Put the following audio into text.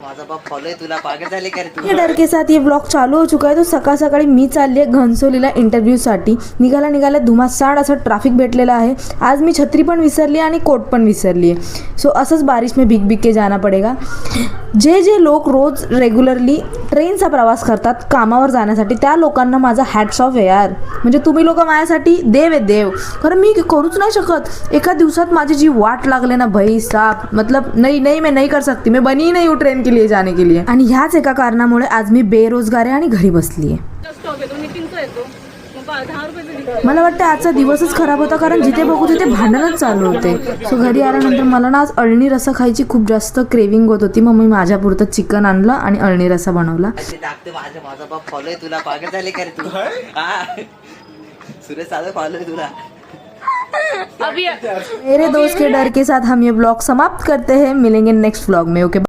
माझा बाप फॉलो तुला पागल झाले का रे तू? ये डर के साथ ये व्लॉग चालू हो चुका है. तो सकाळ सकाळी मी चालली आहे घनसोलीला इंटरव्ह्यूसाठी. निघाल्या धुमासाड असं ट्रॅफिक भेटलेलं आहे. आज मी छत्री पण विसरली आणि कोट पण विसरली आहे. सो असंच बारिश में भीग भीग के जाना पडेगा. जे लोक रोज रेग्युलरली ट्रेनचा प्रवास करतात कामावर जाण्यासाठी त्या लोकांना माझा हॅट्स ऑफ आहे यार. म्हणजे तुम्ही लोक माझ्यासाठी देव आहे देव. कारण मी करूच नाही शकत. एका दिवसात माझी जी वाट लागले ना भाई साहब, मतलब नहीं मैं नहीं कर सकती. मैं बनी नहीं हूँ ट्रेन के लिए जाने के लिए. आणि ह्याच एका कारणामुळे आज मी बेरोजगार आहे आणि घरी बसली आहे. मला वाटतं आजचा दिवसच खराब होता कारण जिथे बघू तिथे भांडणच चालू होते. सो घरी आल्यानंतर मला ना आज अळणी रस्सा खायची खूप जास्त क्रेविंग होत होती. मग मी माझ्या पुरतं चिकन आणलं आणि अळणी रस्सा बनवला. माझा बाप फॉलो तुला पागल झाले का रे तू? सुरेश साधं फॉलो तुला. मेरे दोस्त के डर के साथ हम ये ब्लॉग समाप्त करते हैं. मिलेंगे नेक्स्ट ब्लॉग में. ओके.